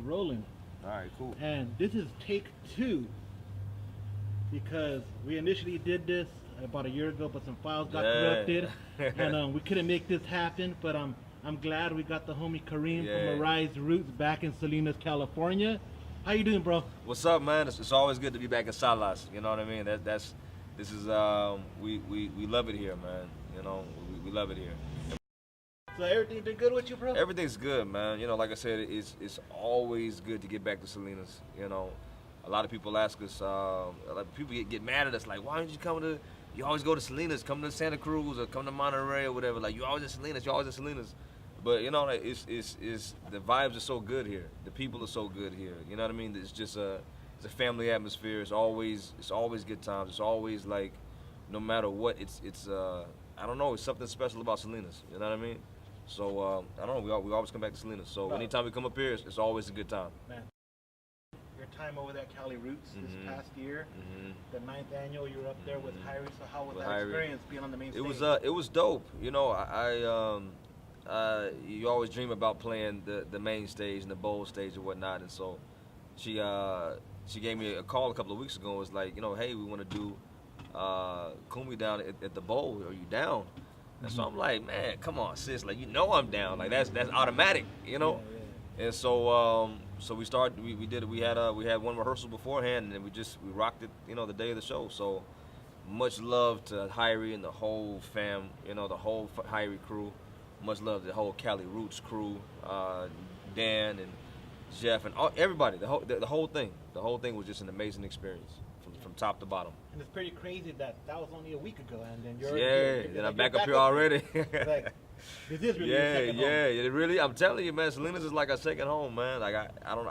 rolling. All right, cool. And this is take 2 because we initially did this about a year ago, but some files got corrupted, and we couldn't make this happen. But I'm glad we got the homie Karim from Arise Roots back in Salinas, California. How you doing, bro? What's up, man? It's always good to be back in Salas. You know what I mean? This is we love it here, man. You know, we love it here. So everything been good with you, bro? Everything's good, man. You know, like I said, it's always good to get back to Salinas. You know, a lot of people ask us, people get mad at us, like, why don't you come to? You always go to Salinas, come to Santa Cruz or come to Monterey or whatever. Like, you always in Salinas, you always in Salinas. But you know, it's the vibes are so good here. The people are so good here. You know what I mean? It's just it's a family atmosphere. It's always good times. It's always like, no matter what, it's I don't know. It's something special about Salinas. You know what I mean? So I don't know. We always come back to Salinas. So anytime we come up here, it's always a good time. Man, your time over there at Cali Roots this past year, the 9th annual, you were up there with Hyrie. So how was that experience being on the main stage? It was dope. You know, you always dream about playing the main stage and the bowl stage and whatnot, and so she gave me a call a couple of weeks ago and was like, you know, hey, we want to do Kumi down at the bowl. Are you down? And so I'm like, man, come on, sis, like, you know I'm down. Like, that's automatic, you know? Yeah. And so we started, we had one rehearsal beforehand, and then we rocked it, you know, the day of the show. So much love to Hyrie and the whole fam, you know, the whole Hyrie crew. Much love to the whole Cali Roots crew, Dan and Jeff and everybody. The whole thing. The whole thing was just an amazing experience from top to bottom. And it's pretty crazy that was only a week ago, and then then I'm back up here already. Like, this is really your second home. It really. I'm telling you, man, Salinas is like a second home, man. Like I don't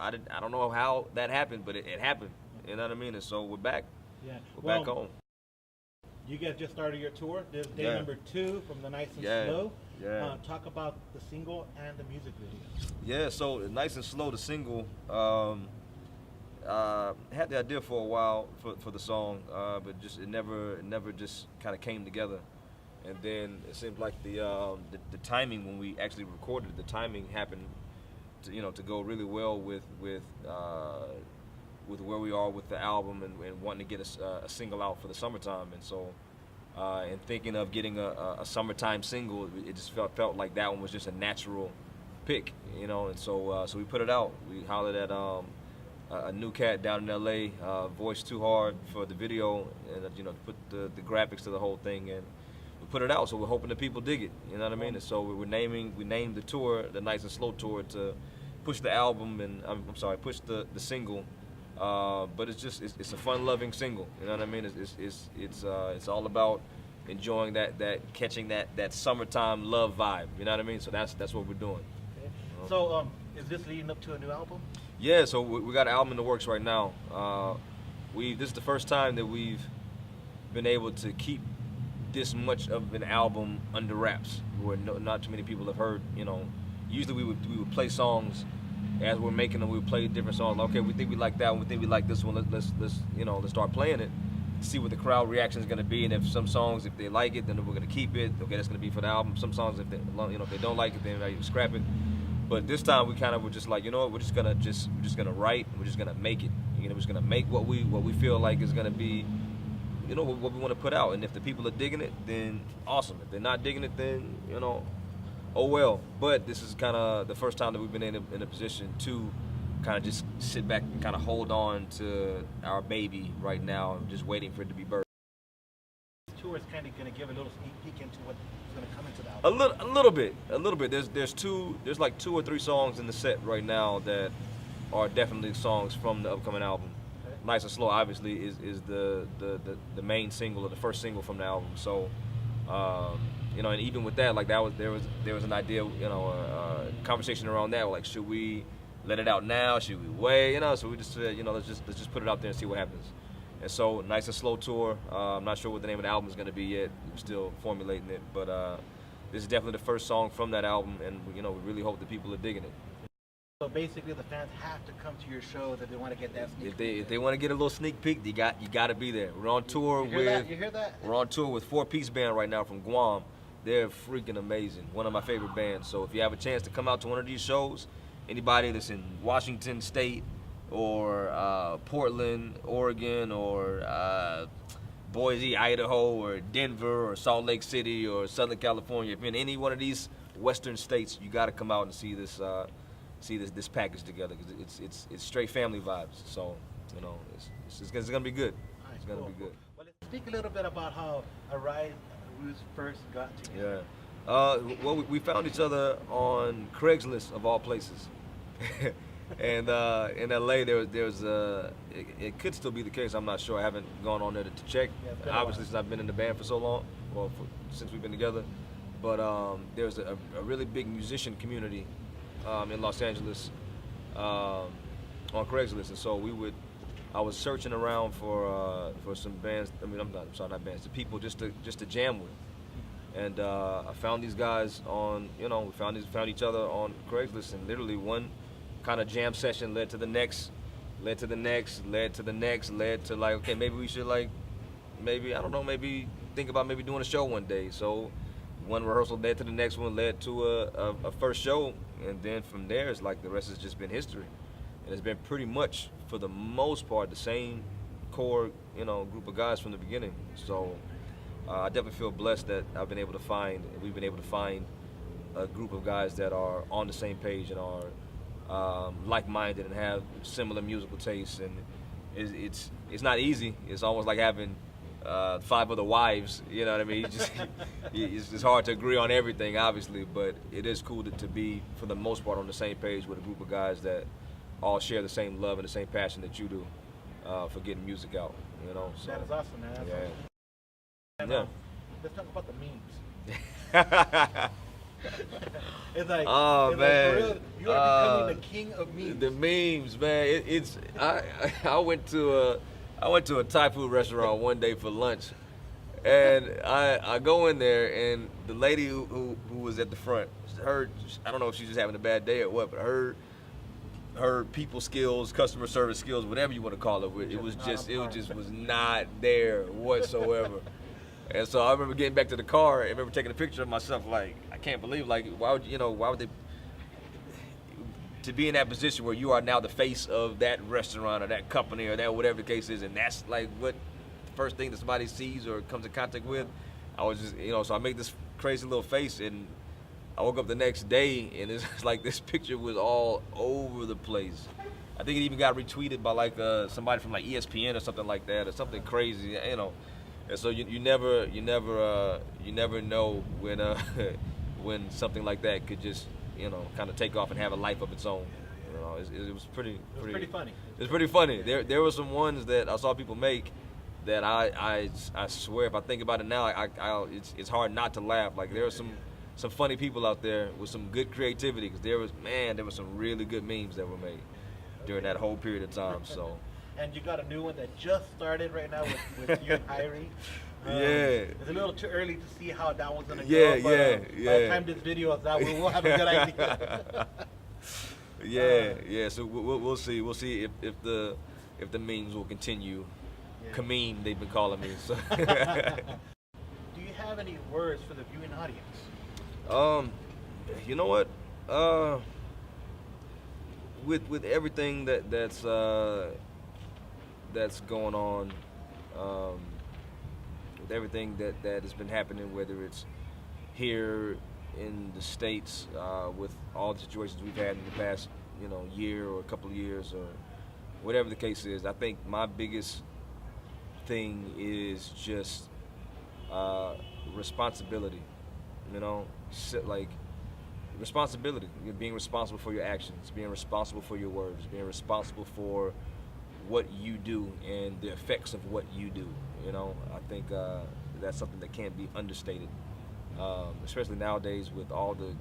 know how that happened, but it happened. You know what I mean? And so we're back. Yeah, we're back home. You guys just started your tour. This is day number 2 from the Nice and Slow. Yeah. Talk about the single and the music video. Yeah, so Nice and Slow, the single, had the idea for a while for the song, but just it never just kind of came together. And then it seemed like the timing when we actually recorded, the timing happened to go really well with where we are with the album and wanting to get a single out for the summertime. And so and thinking of getting a summertime single, it just felt like that one was just a natural pick, you know. And so we put it out. We hollered at a new cat down in L.A., voiced Too Hard for the video, and put the graphics to the whole thing, and we put it out. So we're hoping that people dig it, you know what I mean? And so we named the tour the Nice and Slow Tour to push the album and push the single. But it's a fun-loving single. You know what I mean? It's all about enjoying catching that summertime love vibe. You know what I mean? So that's what we're doing. Okay. So is this leading up to a new album? Yeah. So we got an album in the works right now. This is the first time that we've been able to keep this much of an album under wraps, where not too many people have heard. You know, usually we would play songs. As we're making them, we play different songs. Okay, we think we like that one. We think we like this one. Let's start playing it. See what the crowd reaction is going to be. And if some songs, if they like it, then we're going to keep it. Okay, that's going to be for the album. Some songs, if they don't like it, then you scrap it. But this time we kind of were just like, you know what? We're just gonna write. We're just gonna make it. We're just gonna make what we feel like is going to be, what we want to put out. And if the people are digging it, then awesome. If they're not digging it, then oh well. But this is kind of the first time that we've been in a position to kind of just sit back and kind of hold on to our baby right now, just waiting for it to be birthed. This tour is kind of going to give a little sneak peek into what's going to come into the album. A little bit. There's like 2 or 3 songs in the set right now that are definitely songs from the upcoming album. Okay. Nice and Slow obviously is the main single or the first single from the album. So. And even with that, like there was an idea, a conversation around that. Like, should we let it out now? Should we wait? So we just said, let's just put it out there and see what happens. And so, Nice and Slow Tour. I'm not sure what the name of the album is going to be yet. We're still formulating it, but this is definitely the first song from that album, and we really hope that people are digging it. So basically, the fans have to come to your show if they want to get that sneak peek. If they want to get a little sneak peek, you got to be there. We're on tour You hear that? We're on tour with 4-piece band right now from Guam. They're freaking amazing. One of my favorite bands. So if you have a chance to come out to one of these shows, anybody that's in Washington State or Portland, Oregon, or Boise, Idaho, or Denver, or Salt Lake City, or Southern California. If you're in any one of these western states, you got to come out and see this package together, because it's straight family vibes. So it's gonna be good. It's gonna be good. Well, let's speak a little bit about how Arise Roots first got together. Yeah. Well, we found each other on Craigslist of all places, and in LA it could still be the case. I'm not sure. I haven't gone on there to check. Yeah, obviously, since I've been in the band for so long, since we've been together. But there's a really big musician community in Los Angeles on Craigslist, and so I was searching around for some bands. I mean, not bands, the people just to jam with. And I found these guys on, we found each other on Craigslist, and literally one kind of jam session led to the next, led to the next, led to the next, led to like, okay, maybe we should maybe think about maybe doing a show one day. So one rehearsal led to the next one, led to a first show, and then from there it's like the rest has just been history. And it's been pretty much, for the most part, the same core, group of guys from the beginning. So I definitely feel blessed that we've been able to find a group of guys that are on the same page and are like-minded and have similar musical tastes. And it's not easy. It's almost like having 5 other wives. You know what I mean? It's hard to agree on everything, obviously, but it is cool to be, for the most part, on the same page with a group of guys that all share the same love and the same passion that you do for getting music out. So, that is awesome, man. That's awesome. And, Yeah. Let's talk about the memes. It's like, oh, it's man. Like, for real, you are becoming the king of memes. The memes, man. I went to a Thai food restaurant one day for lunch, and I go in there, and the lady who was at the front, I don't know if she's just having a bad day or what, but her people skills, customer service skills, whatever you want to call it, it was not there whatsoever. And so I remember getting back to the car and remember taking a picture of myself, like, I can't believe, like, why would they, to be in that position where you are now the face of that restaurant or that company or that whatever the case is, and that's like what the first thing that somebody sees or comes in contact with. I was just, so I make this crazy little face, and I woke up the next day and it's like this picture was all over the place. I think it even got retweeted by like somebody from like ESPN or something like that, or something crazy, And so you never know when when something like that could just kind of take off and have a life of its own. It was pretty funny. It was pretty funny. There were some ones that I saw people make that I swear, if I think about it now, it's hard not to laugh. Like, there are some funny people out there with some good creativity, because there was some really good memes that were made during that whole period of time. So. And you got a new one that just started right now with you hiring. Yeah. It's a little too early to see how that one's gonna go. But by the time this video is out, we'll have a good idea. Yeah. So we'll see. We'll see if the memes will continue. Yeah. Karim, they've been calling me. So. Do you have any words for the viewing audience? You know what? With everything that's going on, with everything that has been happening, whether it's here in the States, with all the situations we've had in the past, year or a couple of years, or whatever the case is, I think my biggest thing is just responsibility. Like, responsibility. You're being responsible for your actions, being responsible for your words, being responsible for what you do and the effects of what you do. I think that's something that can't be understated, especially nowadays with all the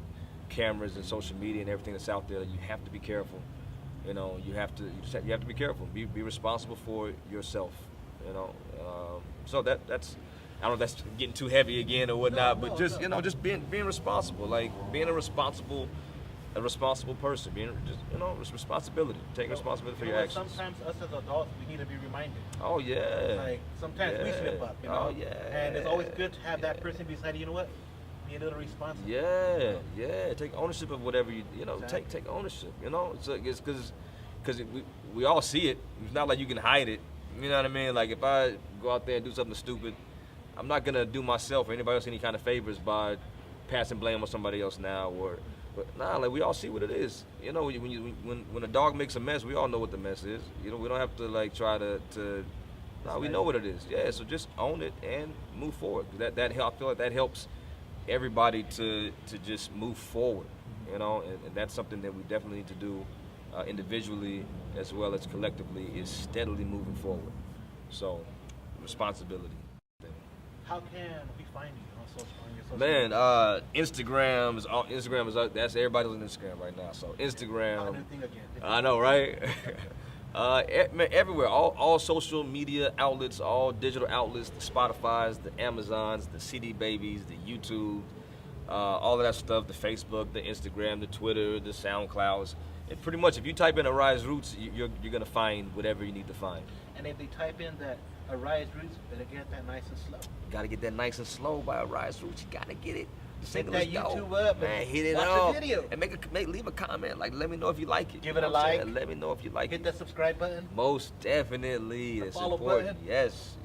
cameras and social media and everything that's out there. You have to be careful. You have to be careful. Be responsible for yourself. So that's, I don't know if that's getting too heavy again or whatnot, but just just being responsible, like being a responsible person, being just responsibility, taking responsibility for your actions. Sometimes us as adults, we need to be reminded. Oh yeah. Like, sometimes we slip up, Oh yeah. And it's always good to have that person beside you. You know what? be a little responsible. Yeah. Take ownership of whatever Exactly. take ownership. It's because we all see it. It's not like you can hide it. You know what I mean? Like if I go out there and do something stupid, I'm not gonna do myself or anybody else any kind of favors by passing blame on somebody else now. But nah, like we all see what it is. When a dog makes a mess, we all know what the mess is. We don't have to like try to. Nah, we know what it is. Yeah, so just own it and move forward. I feel like that helps everybody to just move forward. And that's something that we definitely need to do individually as well as collectively is steadily moving forward. So responsibility. How can we find you on your social Man, media? Instagram is that's everybody's on Instagram right now. So Instagram, New thing again. I know, right? Man, everywhere, all social media outlets, all digital outlets, the Spotify's, the Amazons, the CD Babies, the YouTube, all of that stuff, the Facebook, the Instagram, the Twitter, the SoundClouds. And pretty much, if you type in Arise Roots, you're gonna find whatever you need to find. And if they type in that Arise Roots, better get that nice and slow. You gotta get that nice and slow by Arise Roots. You gotta get it. The Hit single that is dope. YouTube up, Man, hit it watch up. the video. And leave a comment. Like, let me know if you like it. Give You it a know what I'm like. saying? Let me know if you like Hit it. that subscribe button. Most definitely. The It's follow important. button. Yes.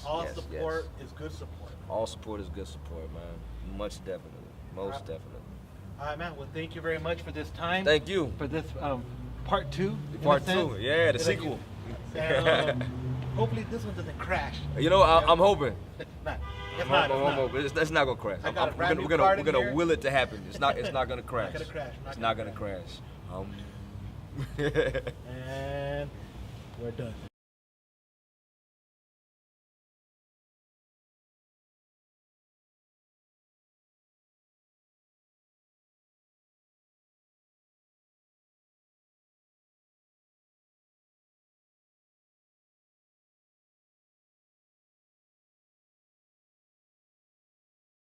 All yes, support yes. is good support. All support is good support, man. Much definitely. Most definitely. All right, man. Well, thank you very much for this time. Thank you. For this part two. in a Part sense. 2. Yeah, the Thank sequel. you. And, hopefully this one doesn't crash. I'm hoping. It's not. It's I'm not. hoping. It's not gonna crash. I got a brand We're new card gonna in here. will it to happen. It's not gonna crash. Not gonna crash. It's not gonna crash. And we're done.